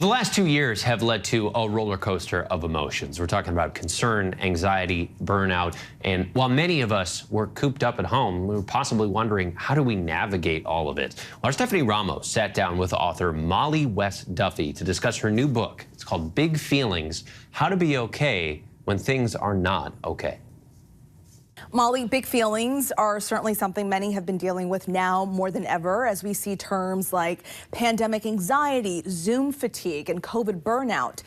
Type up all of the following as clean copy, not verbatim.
The last 2 years have led to a roller coaster of emotions. We're talking about concern, anxiety, burnout, and while many of us were cooped up at home, we were possibly wondering, how do we navigate all of it? Well, our Stephanie Ramos sat down with author Mollie West Duffy to discuss her new book. It's called Big Feelings: How to Be Okay When Things Are Not Okay. Mollie, big feelings are certainly something many have been dealing with now more than ever, as we see terms like pandemic anxiety, Zoom fatigue, and COVID burnout.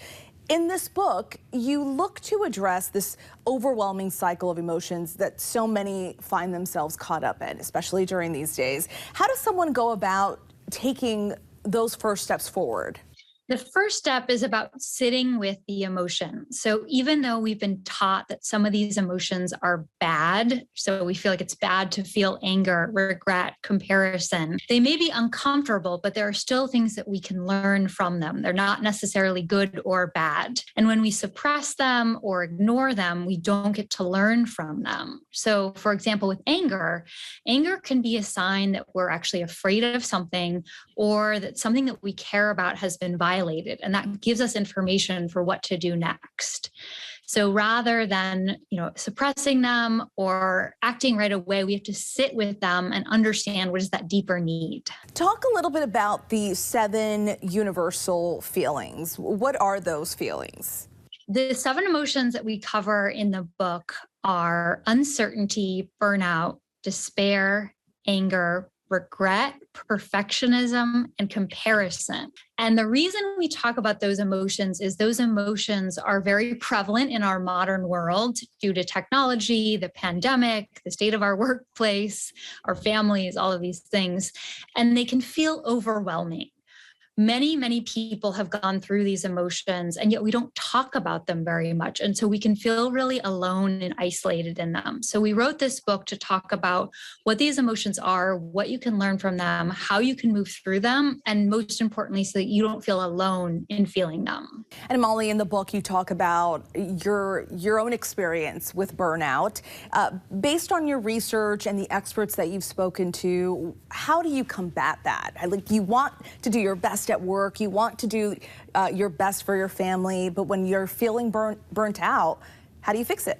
In this book, you look to address this overwhelming cycle of emotions that so many find themselves caught up in, especially during these days. How does someone go about taking those first steps forward? The first step is about sitting with the emotion. So even though we've been taught that some of these emotions are bad, so we feel like it's bad to feel anger, regret, comparison, they may be uncomfortable, but there are still things that we can learn from them. They're not necessarily good or bad. And when we suppress them or ignore them, we don't get to learn from them. So for example, with anger can be a sign that we're actually afraid of something, or that something that we care about has been violated, and that gives us information for what to do next. So rather than, suppressing them or acting right away, we have to sit with them and understand what is that deeper need. Talk a little bit about the 7 universal feelings. What are those feelings? The 7 emotions that we cover in the book are uncertainty, burnout, despair, anger, regret, perfectionism, and comparison. And the reason we talk about those emotions is those emotions are very prevalent in our modern world due to technology, the pandemic, the state of our workplace, our families, all of these things. And they can feel overwhelming. Many people have gone through these emotions, and yet we don't talk about them very much. And so we can feel really alone and isolated in them. So we wrote this book to talk about what these emotions are, what you can learn from them, how you can move through them, and most importantly, so that you don't feel alone in feeling them. And Mollie, in the book, you talk about your own experience with burnout. Based on your research and the experts that you've spoken to, how do you combat that? Like, you want to do your best at work, you want to do your best for your family, but when you're feeling burnt out, how do you fix it?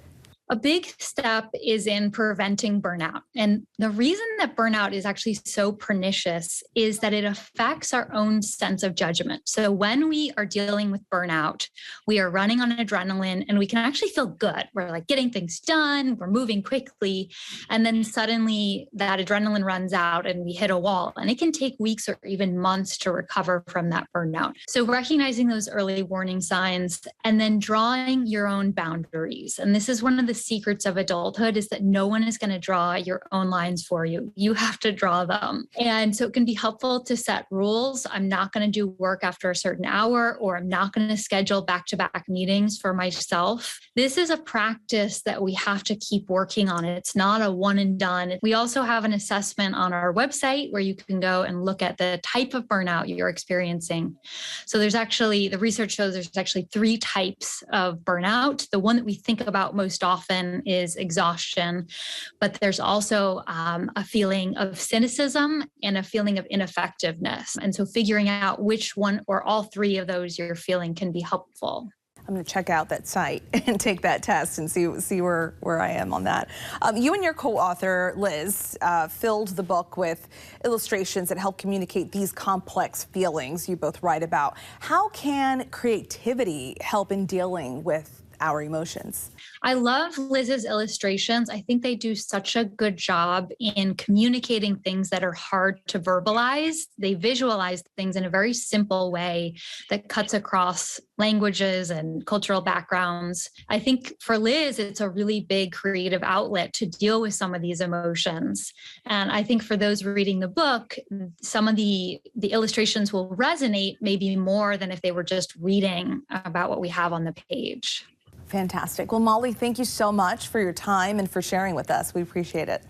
A big step is in preventing burnout. And the reason that burnout is actually so pernicious is that it affects our own sense of judgment. So when we are dealing with burnout, we are running on adrenaline and we can actually feel good. We're like getting things done, we're moving quickly, and then suddenly that adrenaline runs out and we hit a wall. And it can take weeks or even months to recover from that burnout. So recognizing those early warning signs and then drawing your own boundaries. And this is one of the secrets of adulthood, is that no one is going to draw your own lines for you. You have to draw them. And so it can be helpful to set rules. I'm not going to do work after a certain hour, or I'm not going to schedule back-to-back meetings for myself. This is a practice that we have to keep working on. It's not a one and done. We also have an assessment on our website where you can go and look at the type of burnout you're experiencing. So the research shows there's actually 3 types of burnout. The one that we think about most often is exhaustion, but there's also a feeling of cynicism and a feeling of ineffectiveness. And so figuring out which one or all 3 of those you're feeling can be helpful. I'm going to check out that site and take that test and see where I am on that. You and your co-author, Liz, filled the book with illustrations that help communicate these complex feelings you both write about. How can creativity help in dealing with our emotions? I love Liz's illustrations. I think they do such a good job in communicating things that are hard to verbalize. They visualize things in a very simple way that cuts across languages and cultural backgrounds. I think for Liz, it's a really big creative outlet to deal with some of these emotions. And I think for those reading the book, some of the illustrations will resonate maybe more than if they were just reading about what we have on the page. Fantastic. Well, Mollie, thank you so much for your time and for sharing with us. We appreciate it.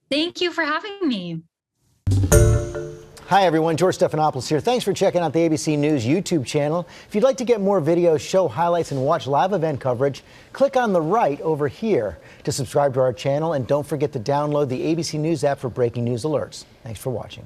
Thank you for having me. Hi, everyone. George Stephanopoulos here. Thanks for checking out the ABC News YouTube channel. If you'd like to get more videos, show highlights, and watch live event coverage, click on the right over here to subscribe to our channel. And don't forget to download the ABC News app for breaking news alerts. Thanks for watching.